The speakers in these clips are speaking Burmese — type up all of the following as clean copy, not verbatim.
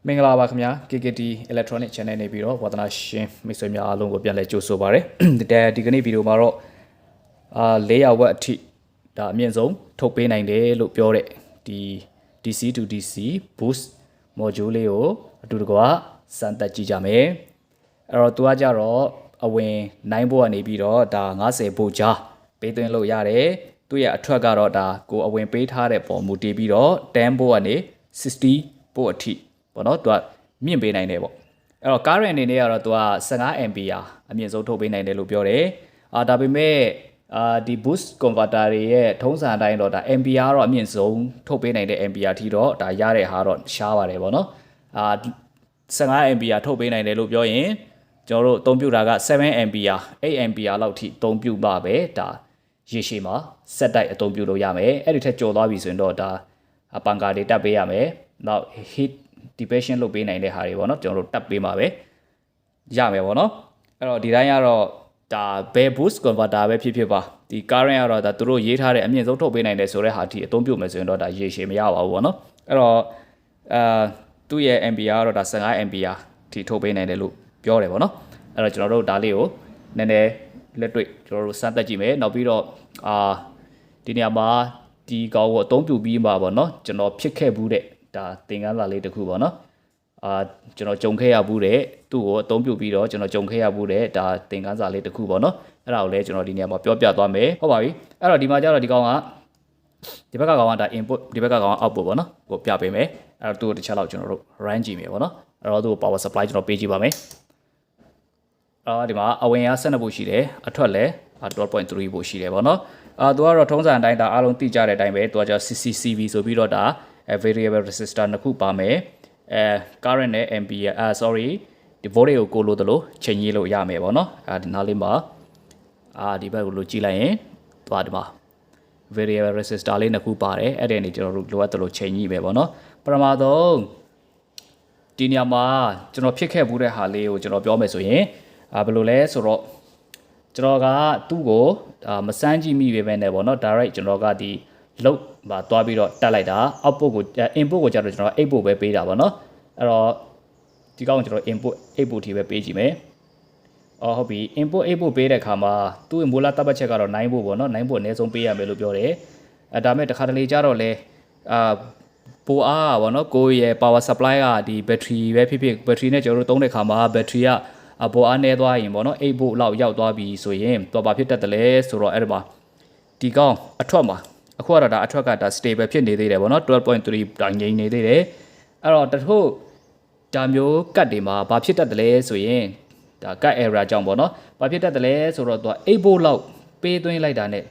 မင်္ဂလာပါခင်ဗျာ KKT Electronic Channel နေပြီးတော့ဝါသနာရှင်မိတ်ဆွေများအားလုံးကိုပြန်လည်ကြိုဆိုပါရစေဒီကနေ့ဗီဒီယိုမှာတော့400 watt အထိဒါအမြင့်ဆုံးထုတ်ပေးနိုင်တယ်လို့ပြောတဲ့ဒီ DC to DC boost module လေးကိုအတူတကွစမ်းသပ်ကြည့်ကြမယ်အဲ့တော့သူကကြတော့အဝင်9 volt ကနေပြီးတော့ဒါ90 volt ကြားပေးသွင်းလို့ရတယ်သူ့ရဲ့အထွက်ကတော့ဒါကိုအဝင်ပေးထားတဲ့ပုံမူတည်ပြီးတော့10 volt ကနေ60 volt အထိပေါ့နော်သူကမြင့်ပေးနိုင်တယ်ပေါ့အဲ့တော့ current အနေနဲ့ကတော့သူက15 ampere အမြင့်ဆုံးထုတ်ပေးနိုင်တယ်လို့ပြောတယ်ဒါပေမဲ့ဒီ boost converter တွေရဲ့ထုံးစံအတိုင်းတော့ဒါ ampere တော့အမြင့်ဆုံးထုတ်ပေးနိုင်တဲ့ ampere အထိတော့ဒါရတဲ့ဟာတော့ရှားပါတယ်ပေါ့နော်15 ampere ထုတ်ပေးနိုင်တယ်လို့ပြောရင်ကျွန်တော်တို့အသုံးပြုတာက7 ampere 8 ampere လောက်ထိအသုံးပြုပါပဲဒါရေရှည်မှာစက်တိုက်အသုံးပြုလို့ရမယ်အဲ့ဒီထက်ကျော်သွားပြီဆိုရင်တော့ဒါပန်ကာတွေတက်ပေးရမယ်နောက် heat dependent လုပ်ပေးနိုင်တဲ့ဟာတွေပေါ့နော်ကျွန်တော်တို့တက်ပေးမှာပဲရမယ်ပေါ့နော်အဲ့တော့ဒီတိုင်းကတော့ဒါ bell boost converter ပဲဖြစ်ပါဒီ current ကတော့ဒါသူတို့ရေးထားတဲ့အမြင့်ဆုံးထုတ်ပေးနိုင်တယ်ဆိုတဲ့ဟာအထိအသုံးပြုမယ်ဆိုရင်တော့ဒါရေရှည်မရပါဘူးပေါ့နော်အဲ့တော့သူ့ရဲ့ ampere ကတော့ဒါ15 ampere ထိထုတ်ပေးနိုင်တယ်လို့ပြောတယ်ပေါ့နော်အဲ့တော့ကျွန်တော်တို့ဒါလေးကိုနည်းနည်းလက်တွေ့ကျွန်တော်တို့စမ်းသပ်ကြည့်မယ်နောက်ပြီးတော့ဒီနေရာမှာဒီကောင်ကိုအသုံးပြုပြီးမှာပေါ့နော်ကျွန်တော်ဖြစ်ခဲ့ဘူးတဲ့ဒါသင်ခန်းစာလေးတစ်ခုပေါ့နော်ကျွန်တော်ကြုံခဲ့ရဘူးတဲ့သူ့ကိုအသုံးပြုပြီးတော့ကျွန်တော်ကြုံခဲ့ရဘူးတဲ့ဒါသင်ခန်းစာလေးတစ်ခုပေါ့နော်အဲ့ဒါကိုလည်းကျွန်တော်ဒီနေရာမှာပြောပြသွားမယ်ဟုတ်ပါပြီအဲ့တော့ဒီမှာကျတော့ဒီကောင်ကဒီဘက်ကကောင်ကဒါ input ဒီဘက်ကကောင်က output ပေါ့နော်ကိုပြပေးမယ်အဲ့တော့သူ့ကိုတစ်ချက်လောက်ကျွန်တော်တို့ run ကြည့်မယ်ပေါ့နော်အဲ့တော့သူ့ကို power supply ကျွန်တော်ပေးကြည့်ပါမယ်ဒီမှာအဝင်အား12 volt ရှိတယ်အထွက်လည်း12.3 volt ရှိတယ်ပေါ့နော်သူကတော့ထုံးစံအတိုင်းဒါအားလုံးသိကြတဲ့အတိုင်းပဲသူကကျ CCCV ဆိုပြီးတော့ဒါvariable resistor နှစ်ခုပါမယ်current နဲ့ ampere sorry ဒီ volt ကိုလို့သလိုချိန်ကြီးလို့ရမယ်ပေါ့နော်ဒီနားလေးမှာဒီဘက်ကိုလို့ကြည့်လိုက်ရင်သွားဒီမှာ variable resistor လေးနှစ်ခုပါတယ်အဲ့ဒီအနေကျွန်တော်တို့လိုအပ်သလိုချိန်ကြီးပဲပေါ့နော်ပထမဆုံးဒီနေရာမှာကျွန်တော်ဖြစ်ခဲ့ဘူးတဲ့ဟာလေးကိုကျွန်တော်ပြောမယ်ဆိုရင်ဘယ်လိုလဲဆိုတော့ကျွန်တော်ကသူ့ကိုမစမ်းကြည့်မိပဲနဲ့ပေါ့နော် direct ကျွန်တော်ကဒီလုတ်မှာတွားပြီးတော့တက်လိုက်တာ output ကို input ကိုကျတော့ကျွန်တော်8 volt ပဲပေးတာပေါ့နော်အဲ့တော့ဒီကောင်ကျွန်တော် input 8 volt ထိပဲပေးကြည့်မယ်ဟုတ်ပြီ input 8 volt ပေးတဲ့အခါမှာသူ့ရဲ့ molar တပ်ပတ်ချက်ကတော့9 volt ပေါ့နော်9 volt အနည်းဆုံးပေးရမယ်လို့ပြောတယ်ဒါမဲ့တစ်ခါတလေကျတော့လဲပိုအားပေါ့နော်ကိုယ့်ရဲ့ power supply ကဒီ battery ပဲဖြစ်ဖြစ် battery နဲ့ကျွန်တော်တို့သုံးတဲ့အခါမှာ battery ကပိုအားနည်းသွားရင်ပေါ့နော်8 volt လောက်ရောက်သွားပြီဆိုရင်တော့ဘာဖြစ်တတ်တယ်လဲဆိုတော့အဲ့ဒီမှာဒီကောင်အထွက်မှာအခုကတော့ဒါအထွက်ကဒါ stable ဖြစ်နေသေးတယ်ဗောနော် 12.3 ဒါငြိမ်နေသေးတယ်အဲ့တော့တချို့ဒါမျိုးကတ်တွေမှာဘာဖြစ်တတ်တယ်လဲဆိုရင်ဒါ cut error ကြောင့်ဗောနော်ဘာဖြစ်တတ်တယ်လဲဆိုတော့သူက8 volt လောက်ပေးသွင်းလိုက်တာနဲ့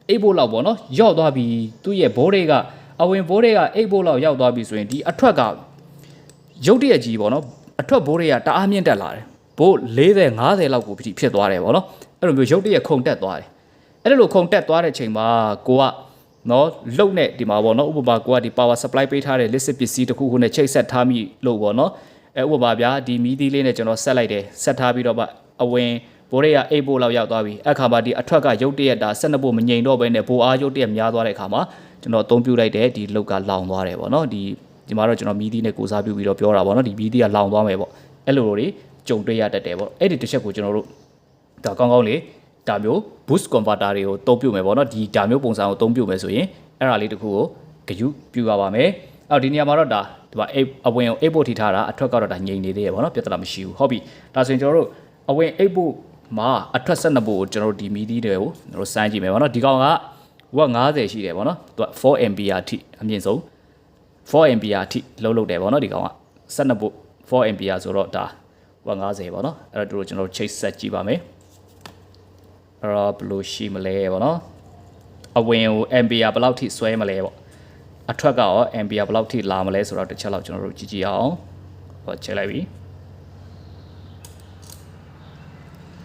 8 volt လောက်ဗောနော်ရောက်သွားပြီသူ့ရဲ့ဘိုးတွေကအဝင်ဘိုးတွေက8 volt လောက်ရောက်သွားပြီဆိုရင်ဒီအထွက်ကရုတ်တရက်ကြီးဗောနော်အထွက်ဘိုးတွေကတအားမြင့်တက်လာတယ်ဘိုး40 50လောက်ကိုဖြစ်သွားတယ်ဗောနော်အဲ့လိုမျိုးရုတ်တရက်ခုန်တက်သွားတယ်အဲ့လိုခုန်တက်သွားတဲ့ချိန်မှာကိုကနော်လှုပ်နဲ့ဒီမှာပေါ့နော်ဥပမာကိုကဒီ power supply ပေးထားတဲ့ list ပစ္စည်းတစ်ခုခုနဲ့ချိတ်ဆက်ထားမိလို့ပေါ့နော်ဥပမာဗျာဒီမီးသီးလေးနဲ့ကျွန်တော်ဆက်လိုက်တယ်ဆက်ထားပြီးတော့အဝင်ဘိုးတွေက8 volt လောက်ရောက်သွားပြီအခါမှာဒီအထွက်ကရုတ်တရက်ဒါ12 volt မငြိမ်တော့ဘဲနဲ့ဘိုးအားရုတ်တရက်များသွားတဲ့အခါမှာကျွန်တော်အသုံးပြုလိုက်တဲ့ဒီလုတ်ကလောင်သွားတယ်ပေါ့နော်ဒီမှာတော့ကျွန်တော်မီးသီးနဲ့ကိုစားပြုပြီးတော့ပြောတာပေါ့နော်ဒီမီးသီးကလောင်သွားမယ်ပေါ့အဲ့လိုတွေကြုံတွေ့ရတတ်တယ်ပေါ့အဲ့ဒီတစ်ချက်ကိုကျွန်တော်တို့ဒါကောင်းကောင်းလေးဒါမျိုး boost converter တွေကိုသုံးပြုမယ်ပေါ့နော်ဒီဒါမျိုးပုံစံကိုသုံးပြုမယ်ဆိုရင်အဲ့ဒါလေးတခုကိုဂရုပြုရပါမယ်အဲ့ဒီနေရာမှာတော့ဒါဒီမှာအဝင်ကို8 volt ထိထားတာအထွက်ကတော့ဒါငြိမ်နေသေးရပေါ့နော်ပြဿနာမရှိဘူးဟုတ်ပြီဒါဆိုရင်ကျွန်တော်တို့အဝင်8 volt မှာအထွက်12 volt ကိုကျွန်တော်တို့ဒီမီဒီတွေကိုကျွန်တော်တို့စမ်းကြည့်မယ်ပေါ့နော်ဒီကောင်ကဝက်50ရှိတယ်ပေါ့နော်သူက4 ampere အထိအမြင့်ဆုံး4 ampere အထိလုံးတယ်ပေါ့နော်ဒီကောင်က12 volt 4 ampere ဆိုတော့ဒါဝက်50ပေါ့နော်အဲ့တော့တို့ကျွန်တော်ချိတ်ဆက်ကြည့်ပါမယ်အဲ့တော့ဘယ်လိုရှိမလဲပေါ့နော်အဝင်ကို ampere ဘယ်လောက်ထိဆွဲမလဲပေါ့အထွက်ကရော ampere ဘယ်လောက်ထိလာမလဲဆိုတော့တစ်ချက်လောက်ကျွန်တော်တို့ကြည့်ကြည့်အောင်ဟောချိန်လိုက်ပြီ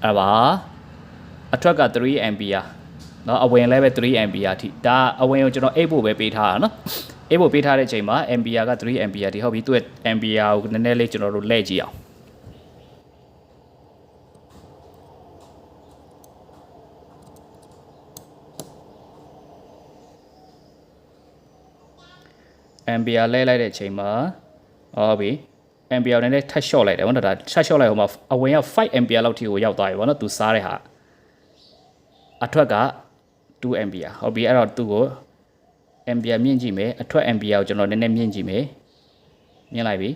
အဲ့ပါအထွက်က3 ampere เนาะအဝင်လည်းပဲ3 ampere အထိဒါအဝင်ကိုကျွန်တော်8 volt ပဲပေးထားတာเนาะ8 volt ပေးထားတဲ့အချိန်မှာ ampere က3 ampere ဒီဟုတ်ပြီသူ့ရဲ့ ampere ကိုနည်းနည်းလေးကျွန်တော်တို့လှည့်ကြည့်အောင်ampere လဲလိုက်တဲ့အချိန်မှာ ဟုတ်ပြီ ampere နဲ့ထပ်လျှော့လိုက်တယ်ဗောနော်ဒါထပ်လျှော့လိုက်ဟိုမှာအဝင်က5 ampere လောက်ထိကိုရောက်သွားပြီဗောနော်သူစားတဲ့ဟာအထွက်က2 ampere ဟုတ်ပြီအဲ့တော့သူ့ကို ampere မြင့်ကြည့်မယ်အထွက် ampere ကိုကျွန်တော်နည်းနည်းမြင့်ကြည့်မယ်မြင့်လိုက်ပြီ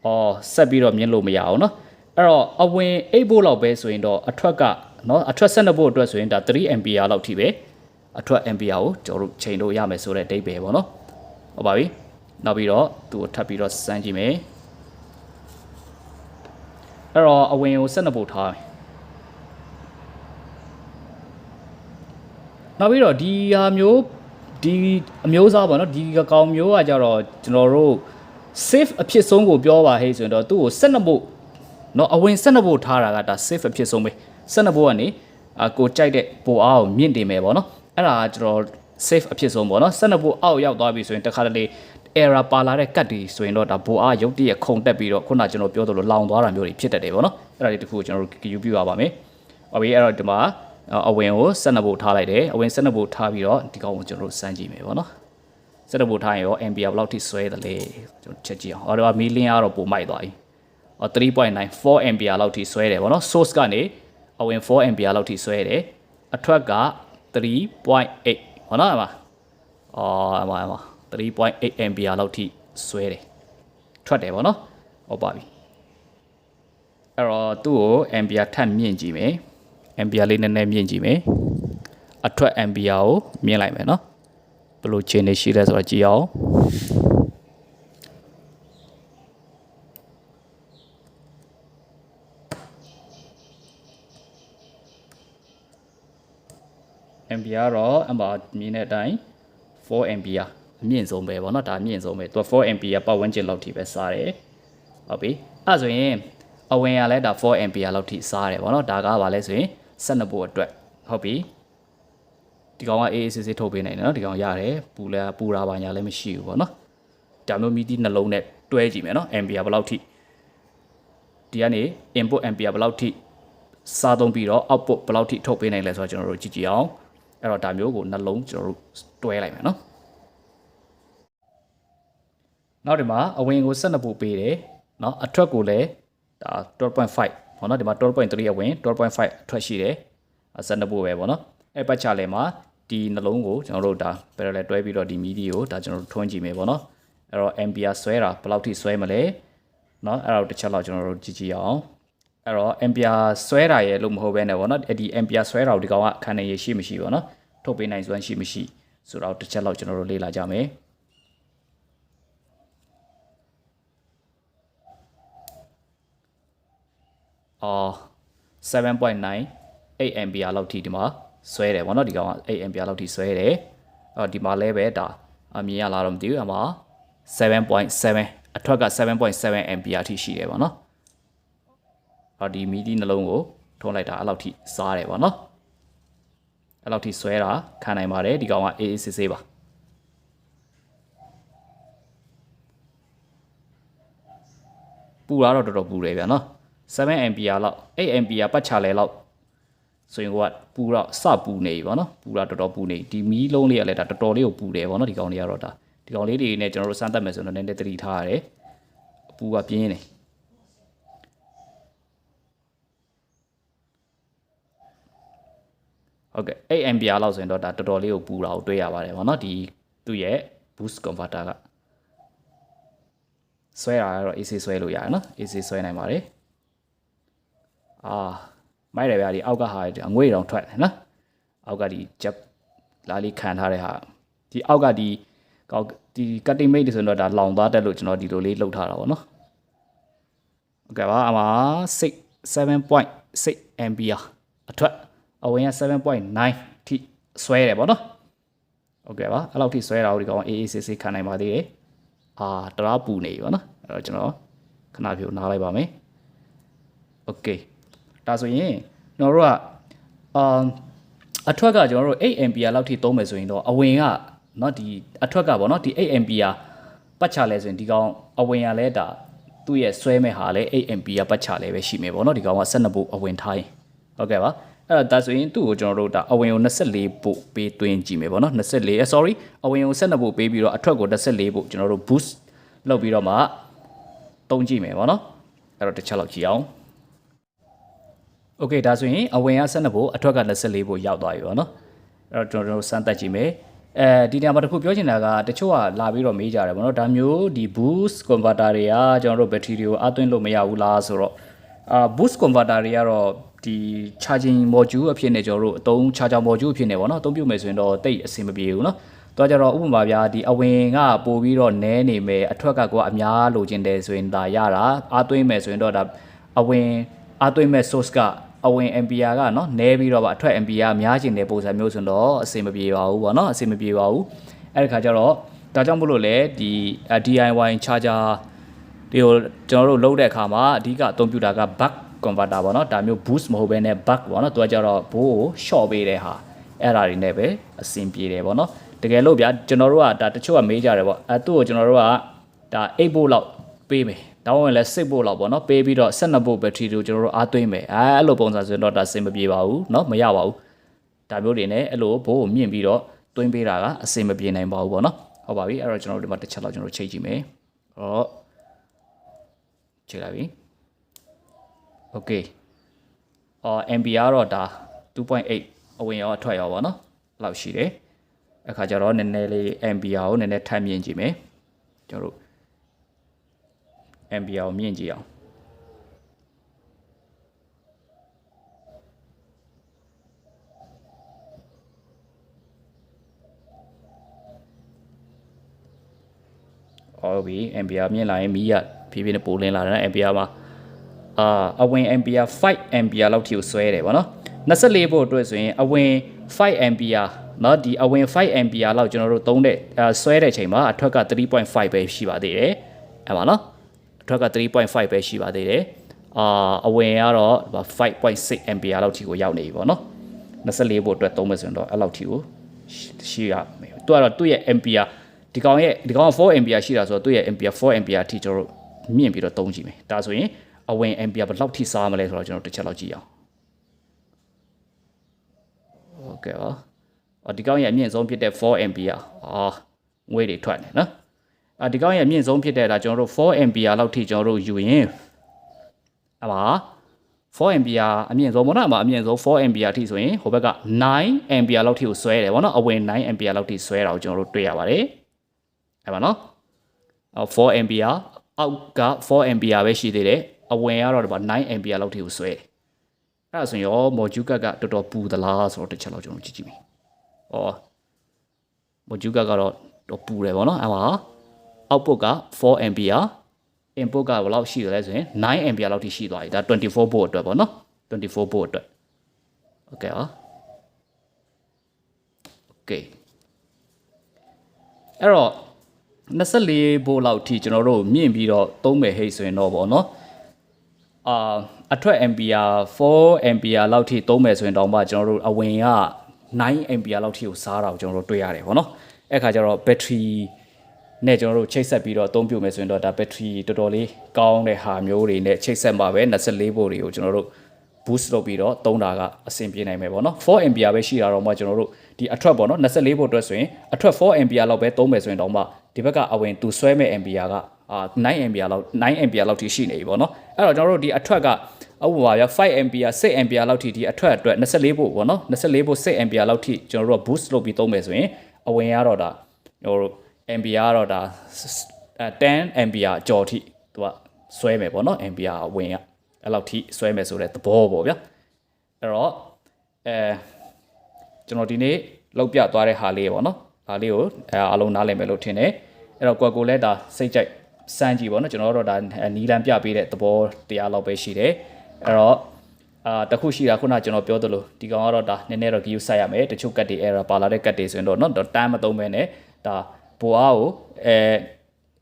အော်ဆက်ပြီးတော့မြင့်လို့မရအောင်နော်အဲ့တော့အဝင်8 volt လောက်ပဲဆိုရင်တော့အထွက်ကနော်အထွက်12 volt အတွက်ဆိုရင်ဒါ3 ampere လောက်ထိပဲအထွက် ampere ကိုကျွန်တော်တို့ချိန်လို့ရမယ်ဆိုတဲ့ဒိတ်ပဲပေါ့နော်ဟုတ်ပါပြီနောက်ပြီးတော့သူ့ကိုထပ်ပြီးတော့စမ်းကြည့်မယ်အဲ့တော့အဝင်ကို12 volt ထားမယ်နောက်ပြီးတော့ဒီဟာမျိုးဒီအမျိုးအစားပေါ့နော်ဒီကောင်မျိုးကကြတော့ကျွန်တော်တို့ safe အဖြစ်ဆုံးကိုပြောပါဟဲ့ဆိုရင်တော့သူ့ကို12 voltเนาะအဝင်12 volt ထားတာကဒါ safe အဖြစ်ဆုံးပဲ12 volt ကနေကိုကြိုက်တဲ့ပိုအားကိုမြင့်တင်မယ်ပေါ့နော်အဲ့ဒါကကျွန်တော် safe အဖြစ်ဆုံးပေါ့နော်12 volt အောက်ရောက်သွားပြီဆိုရင်တခါတလေ error ပါလာတဲ့ကတ်တွေဆိုရင်တော့ဒါပိုအားရုပ်တရက်ခုန်တက်ပြီးတော့ခုနကျွန်တော်ပြောသလိုလောင်သွားတာမျိုးတွေဖြစ်တတ်တယ်ပေါ့နော်အဲ့ဒါတွေတခုကျွန်တော်တို့ယူပြရပါမယ်ဟုတ်ပြီအဲ့တော့ဒီမှာအဝင်ကို12 volt ထားလိုက်တယ်အဝင်12 volt ထားပြီးတော့ဒီကောင်ကိုကျွန်တော်တို့စမ်းကြည့်မယ်ပေါ့နော်12 volt ထားရင်ရော ampere ဘယ်လောက်ထိဆွဲတယ်လဲကျွန်တော်ချက်ကြည့်အောင်ဟောတော့မီလင်းကတော့ပုံမိုက်သွားပြီ3.94 ampere လောက်ထိဆွဲတယ်ဗောနော် source ကနေအဝင်4 ampere လောက်ထိဆွဲတယ်အထွက်က3.8ဗောနော်အမ3.8 ampere လောက်ထိဆွဲတယ်ထွက်တယ်ဗောနော်ဟုတ်ပါပြီအဲ့တော့သူ့ကို ampere ထပ်မြင့်ကြည့်မယ် ampere လေးနည်းနည်းမြင့်ကြည့်မယ်အထွက် ampere ကိုမြင့်လိုက်မယ်နော်ဘယ်လိုခြေနေရှိလဲဆိုတော့ကြည့်အောင်ampere တော့အမှမြင်တဲ့အတိုင်း4 ampere အမြင့်ဆုံးပဲဗောနော်ဒါအမြင့်ဆုံးပဲသူ4 ampere ပတ်ဝန်းကျင်လောက်ထိပဲစားတယ်ဟုတ်ပြီအဲ့ဆိုရင်အဝင်ရလဲဒါ4 ampere လောက်ထိစားတယ်ဗောနော်ဒါကဘာလဲဆိုရင်12 volt အတွက်ဟုတ်ပြီဒီကောင်ကအေးအေးဆေးဆေးထုတ်ပေးနိုင်တယ်နော်ဒီကောင်ရတယ်ပူတာပါညာလည်းမရှိဘူးဗောနော်ဒါမျိုးမီတီနှလုံးနဲ့တွဲကြည့်မယ်နော် ampere ဘယ်လောက်ထိဒီကနေ input ampere ဘယ်လောက်ထိစားသုံးပြီးတော့ output ဘယ်လောက်ထိထုတ်ပေးနိုင်လဲဆိုတော့ကျွန်တော်တို့ကြည့်ကြည့်အောင်အဲ့တော့ဒါမျိုးကိုနှလုံးကျွန်တော်တို့တွဲလိုက်မယ်နော်နောက်ဒီမှာအဝင်ကို12 volt ပေးတယ်နော်အထွက်ကိုလည်းဒါ 12.5 ပေါ့နော်ဒီမှာ 12.3 အဝင် 12.5 အထွက်ရှိတယ်12 volt ပဲပေါ့နော်အဲ့ပတ်ချလဲမှာဒီနှလုံးကိုကျွန်တော်တို့ဒါ parallel တွဲပြီးတော့ဒီမီဒီကိုဒါကျွန်တော်တို့ထွန်းကြည့်မယ်ပေါ့နော်အဲ့တော့ ampere ဆွဲတာဘယ်လောက်ထိဆွဲမလဲနော်အဲ့တော့တစ်ချက်လောက်ကျွန်တော်တို့ကြည့်ကြည့်အောင်အဲ့တော့ ampere ဆွဲတာရဲ့လို့မဟုတ်ဘဲနဲ့ပေါ့နော်ဒီ ampere ဆွဲတာကိုဒီကောင်ကခန္ဓာရည်ရှိမရှိပေါ့နော်ထုတ်ပေးနိုင်စွမ်းရှိမရှိဆိုတော့တစ်ချက်လောက်ကျွန်တော်တို့လေ့လာကြမယ်7.9 8 ampere လောက်ထိဒီမှာဆွဲတယ်ပေါ့နော်ဒီကောင်က8 ampere လောက်ထိဆွဲတယ်အော်ဒီမှာလဲပဲဒါအမြင်ရလားတော့မသိဘူးအမှာ 7.7 အထွက်က 7.7 ampere အထိရှိတယ်ပေါ့နော်အော်ဒီမီဒီနှလုံးကိုထုံးလိုက်တာအဲ့လောက်ထိစားတယ်ပေါ့နော်အဲ့လောက်ထိဆွဲတာခံနိုင်ပါတယ်ဒီကောင်ကအေးအေးဆေးဆေးပါပူတာတော့တော်တော်ပူတယ်ဗျာနော်7 ampere လောက်8 ampere ပတ်ချလဲလောက်ဆိုရင်ကပူတော့စပူနေပြီဗောနော်ပူတာတော်တော်ပူနေဒီမီးလုံးလေးကလည်းဒါတော်တော်လေးကိုပူတယ်ဗောနော်ဒီကောင်လေးကတော့ဒါဒီကောင်လေးတွေနဲ့ကျွန်တော်တို့စမ်းသပ်မယ်ဆိုတော့နည်းနည်းသတိထားရတယ်အပူကပြင်းနေဟုတ်ကဲ့8 ampere လောက်ဆိုရင်တော့ဒါတော်တော်လေးကိုပူတာကိုတွေ့ရပါတယ်ဗောနော်ဒီသူ့ရဲ့ boost converter ကဆွဲတာကတော့ AC ဆွဲလို့ရတယ်နော် AC ဆွဲနိုင်ပါတယ်မိုက်တယ်ဗျာဒီအောက်ကဟာအငွေ့တောင်ထွက်တယ်နော်အောက်ကဒီချက်လာလေးခံထားတဲ့ဟာဒီအောက်ကဒီ cutting mate တွေဆိုတော့ဒါလောင်သွားတက်လို့ကျွန်တော်ဒီလိုလေးလှုပ်ထားတာပေါ့နော်ဟုတ်ကဲ့ပါအမှာ7.6 ampere အထွက်အဝင်က 7.9 ထိဆွဲတယ်ပေါ့နော်ဟုတ်ကဲ့ပါအဲ့လောက်ထိဆွဲတာကိုဒီကောင် AACC ခံနိုင်ပါသေးတယ်တရာပူနေပြီပေါ့နော်အဲ့တော့ကျွန်တော်ခဏဖြိုနားလိုက်ပါမယ်โอเคဒါဆိုရင်ကျွန်တော်တို့ကအထွက်ကကျွန်တော်တို့8 ampere လောက်ထိသုံးမယ်ဆိုရင်တော့အဝင်ကเนาะဒီအထွက်ကပေါ့เนาะဒီ8 ampere ပတ်ချလဲဆိုရင်ဒီကောင်အဝင်ကလည်းဒါသူ့ရဲ့ဆွဲမဲ့ဟာလည်း8 ampere ပတ်ချလဲပဲရှိမယ်ပေါ့เนาะဒီကောင်က12 volt အဝင်ထားရင်ဟုတ်ကဲ့ပါ အဲ့ဒါဆိုရင်သူ့ကိုကျွန်တော်တို့ဒါအဝင်ကို24ပို့ပေးသွင်းကြည့်မယ်ပေါ့နော်24 sorry အဝင်ကို12ပို့ပေးပြီးတော့အထွက်ကို14ပို့ကျွန်တော်တို့ boost လုပ်ပြီးတော့မှသုံးကြည့်မယ်ပေါ့နော်အဲ့တော့တစ်ချက်လောက်ကြည့်အောင် okay ဒါဆိုရင်အဝင်က12ပို့အထွက်က24ပို့ရောက်သွားပြီပေါ့နော်အဲ့တော့ကျွန်တော်တို့စမ်းသပ်ကြည့်မယ်ဒီနေရာမှာတစ်ခုပြောချင်တာကတချို့ကလာပြီးတော့မေးကြတယ်ပေါ့နော်ဒါမျိုးဒီ boost converter တွေကကျွန်တော်တို့ battery တွေကိုအသွင်းလို့မရဘူးလားဆိုတော့ boost converter တွေကတော့ဒီ charging module အဖြစ်နဲ့ကျွန်တော်တို့အသုံး charger module အဖြစ်နဲ့ပေါ့နော်အသုံးပြုမယ်ဆိုရင်တော့တိတ်အဆင်မပြေဘူးเนาะတော့ကြတော့ဥပမာပြဒီအဝင်ကပို့ပြီးတော့နဲနေမယ်အထွက်ကကိုအများလိုချင်တယ်ဆိုရင်ဒါရတာအသွင်းမယ်ဆိုရင်တော့ဒါအဝင်အသွင်းမဲ့ source ကအဝင် ampere ကเนาะနဲပြီးတော့အထွက် ampere အများချင်တဲ့ပုံစံမျိုးဆိုတော့အဆင်မပြေပါဘူးပေါ့เนาะအဆင်မပြေပါဘူးအဲ့ဒီခါကျတော့ဒါကြောင့်မို့လို့လေဒီ DIY charger တွေကိုကျွန်တော်တို့လုပ်တဲ့အခါမှာအဓိကအသုံးပြုတာက buck converter ပေါ့နော်ဒါမျိုး boost မဟုတ်ဘဲနဲ့ buck ပေါ့နော်သူကကြတော့ဘိုးကို short ပေးတဲ့ဟာအဲ့ဒါတွေနဲ့ပဲအဆင်ပြေတယ်ပေါ့နော်တကယ်လို့ဗျာကျွန်တော်တို့ကဒါတချို့ကမေးကြတယ်ပေါ့သူ့ကိုကျွန်တော်တို့ကဒါ8 volt လောက်ပေးမယ်တောင်းရင်လည်း6 volt လောက်ပေါ့နော်ပေးပြီးတော့12 volt battery ကိုကျွန်တော်တို့အားသွင်းမယ်အဲ့လိုပုံစံဆိုရင်တော့ဒါအဆင်မပြေပါဘူးเนาะမရပါဘူးဒါမျိုးတွေနဲ့အဲ့လိုဘိုးကိုမြင့်ပြီးတော့သွင်းပေးတာကအဆင်မပြေနိုင်ပါဘူးပေါ့နော်ဟုတ်ပါပြီအဲ့တော့ကျွန်တော်တို့ဒီမှာတစ်ချက်လောက်ကျွန်တော်ချိန်ကြည့်မယ်ဟောချိန်လိုက်ပြီ okay ampere တော့ဒါ 2.8 အဝင်ရောအထွက်ရောပေါ့နော်လောက်ရှိတယ်အခါကျတော့နည်းနည်းလေး ampere ကိုနည်းနည်းထပ်မြင့်ကြည့်မယ်ကျွန်တော်တို့ ampere ကိုမြင့်ကြည့်အောင်ဟုတ်ပြီ ampere မြင့်လာရင်မီးရဖြည်းဖြည်းနဲ့ပိုလင်းလာတယ် ampere မှာအဝင် ampere 5 ampere လောက်ထိကိုဆွဲတယ်ဗောနော်24ဖို့အတွက်ဆိုရင်အဝင်5 ampere เนาะဒီအဝင်5 ampere လောက်ကျွန်တော်တို့သုံးတဲ့ဆွဲတဲ့အချိန်မှာအထွက်က 3.5 ပဲရှိပါသေးတယ်အဲ့ပါနော်အထွက်က 3.5 ပဲရှိပါသေးတယ်အဝင်ကတော့5.6 ampere လောက်ထိကိုရောက်နေပြီဗောနော်24ဖို့အတွက်သုံးမယ်ဆိုရင်တော့အဲ့လောက်ထိကိုရှိရမယ်သူကတော့သူ့ရဲ့ ampere ဒီကောင်4 ampere ရှိတာဆိုတော့သူ့ရဲ့ ampere 4 ampere အထိကျွန်တော်တို့မြင့်ပြီးတော့သုံးကြည့်မယ်ဒါဆိုရင်အဝင် ampere ဘယ်လောက်ထိစားမလဲဆိုတော့ကျွန်တော်တစ်ချက်လောက်ကြည့်အောင်โอเคပါဒီကောင်ရဲ့အမြင့်ဆုံးဖြစ်တဲ့4 ampere ငွေတွေထွက်နေနော်ဒီကောင်ရဲ့အမြင့်ဆုံးဖြစ်တဲ့ဒါကျွန်တော်တို့4 ampere လောက်ထိကျွန်တော်တို့ယူရင်အပါ4 ampere အမြင့်ဆုံးပေါ့နော်အမြင့်ဆုံး4 ampere အထိဆိုရင်ဟိုဘက်က9 ampere လောက်ထိကိုဆွဲတယ်ပေါ့နော်အဝင်9 ampere လောက်ထိဆွဲတာကိုကျွန်တော်တို့တွေ့ရပါတယ်အဲ့ပါနော်4 ampere အောက်က4 ampere ပဲရှိသေးတယ်အဝင်ကတော့ဒီမှာ9 ampere လောက်ထိကိုဆွဲတယ်အဲ့ဒါဆိုရင်ရော module ကတော်တော်ပူသလားဆိုတော့တစ်ချက်လောက်ကျွန်တော်ကြည့်ကြည့်မယ်module ကတော့တော့ပူတယ်ဗောနော်အဲ့မှာ output က4 ampere input ကဘယ်လောက်ရှိတယ်လဲဆိုရင်9 ampere လောက်ထိရှိသွားပြီဒါ24 volt အတွက်ဗောနော်24 volt အတွက် okay okay အဲ့တော့24 volt လောက်ထိကျွန်တော်တို့မြင့်ပြီးတော့သုံးမယ်ဟိတ်ဆိုရင်တော့ဗောနော်အထွက် ampere 4 ampere လောက်ထိသုံးမယ်ဆိုရင်တောင်မှကျွန်တော်တို့အဝင်က9 ampere လောက်ထိကိုစားတာကိုကျွန်တော်တို့တွေ့ရတယ်ဗောနော်အဲ့ခါကျတော့ battery နဲ့ကျွန်တော်တို့ချိတ်ဆက်ပြီးတော့အသုံးပြုမယ်ဆိုရင်တော့ဒါ battery တော်တော်လေးကောင်းတဲ့ဟာမျိုးတွေနဲ့ချိတ်ဆက်မှာပဲ24 volt တွေကိုကျွန်တော်တို့ boost လုပ်ပြီးတော့သုံးတာကအဆင်ပြေနိုင်မယ်ဗောနော်4 ampere ပဲရှိတာတော့မှကျွန်တော်တို့ဒီအထွက်ဗောနော်24 volt အတွက်ဆိုရင်အထွက်4 ampere လောက်ပဲသုံးမယ်ဆိုရင်တောင်မှဒီဘက်ကအဝင်သူဆွဲမဲ့ ampere က9 ampere လောက်ထိရှိနေပြီဗောနော်အဲ့တော့ကျွန်တော်တို့ဒီအထွက်ကဥပမာပြ5 ampere 6 ampere လောက်ထိဒီအထွက်အတွက်24 volt ဗောနော်24 volt 6 ampere လောက်ထိကျွန်တော်တို့ boost လုပ်ပြီးသုံးမယ်ဆိုရင်အဝင်ကတော့ဒါကျွန်တော်တို့ ampere ကတော့ဒါ10 ampere ကျော်ထိသူကဆွဲမယ်ဗောနော် ampere အဝင်ကအဲ့လောက်ထိဆွဲမယ်ဆိုတဲ့သဘောပေါ့ဗျာအဲ့တော့ကျွန်တော်ဒီနေ့လောက်ပြသွားတဲ့ဟာလေးဗောနော်ဒါလေးကိုအားလုံးနားလည်မယ်လို့ထင်တယ်အဲ့တော့ကိုလည်းဒါစိတ်ကြိုက်စမ်းကြည့်ဗောနော်ကျွန်တော်တို့ဒါနီလန်ပြပေးတဲ့သဘောတရားလောက်ပဲရှိတယ်အဲ့တော့တခုရှိတာခုနကျွန်တော်ပြောသလိုဒီကောင်ကတော့ဒါနည်းနည်းတော့ view ဆက်ရမယ်တချို့ကတ်တွေ error ပါလာတဲ့ကတ်တွေဆိုရင်တော့နော်တန်းမသုံးမဲနဲ့ဒါပိုအားကို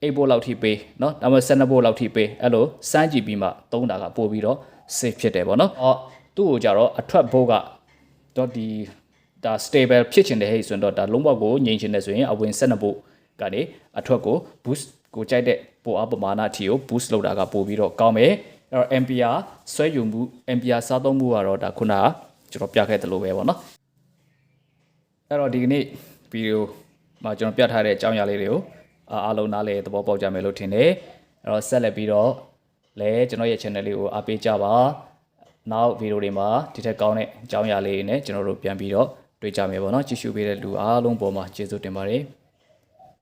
8 volt လောက်ထိပေးနော်ဒါမှမဟုတ်12 volt လောက်ထိပေးအဲ့လိုစမ်းကြည့်ပြီးမှသုံးတာကပို့ပြီးတော့ safe ဖြစ်တယ်ဗောနော်သူ့ကိုကြတော့အထွက် volt ကတော့ဒီဒါ stable ဖြစ်ချင်တဲ့ဟဲ့ဆိုရင်တော့ဒါလုံးဝကိုငြိမ်ချင်တယ်ဆိုရင်အဝင်12 volt ကနေအထွက်ကို boost ကိုကြိုက်တဲ့ပိုအားပမာဏအထိကို boost လုပ်တာကပို့ပြီးတော့ကောင်းမယ်အဲ့တော့ ampere ဆွဲယူမှု ampere စားသုံးမှုကတော့ဒါခုန ကျွန်တော်ပြခဲ့တယ်လို့ပဲပေါ့နော်အဲ့တော့ဒီကနေ့ဗီဒီယိုမှာကျွန်တော်ပြထားတဲ့အကြောင်းအရာလေးတွေကိုအားလုံးနားလည်သဘောပေါက်ကြမယ်လို့ထင်တယ်အဲ့တော့ဆက်လက်ပြီးတော့လည်းကျွန်တော်ရဲ့ channel လေးကိုအားပေးကြပါနောက်ဗီဒီယိုတွေမှာဒီထက်ကောင်းတဲ့အကြောင်းအရာလေးတွေနဲ့ကျွန်တော်တို့ပြန်ပြီးတော့တွေ့ကြမယ်ပေါ့နော်ကြည့်ရှုပေးတဲ့လူအားလုံးပေါ်မှာကျေးဇူးတင်ပါတယ်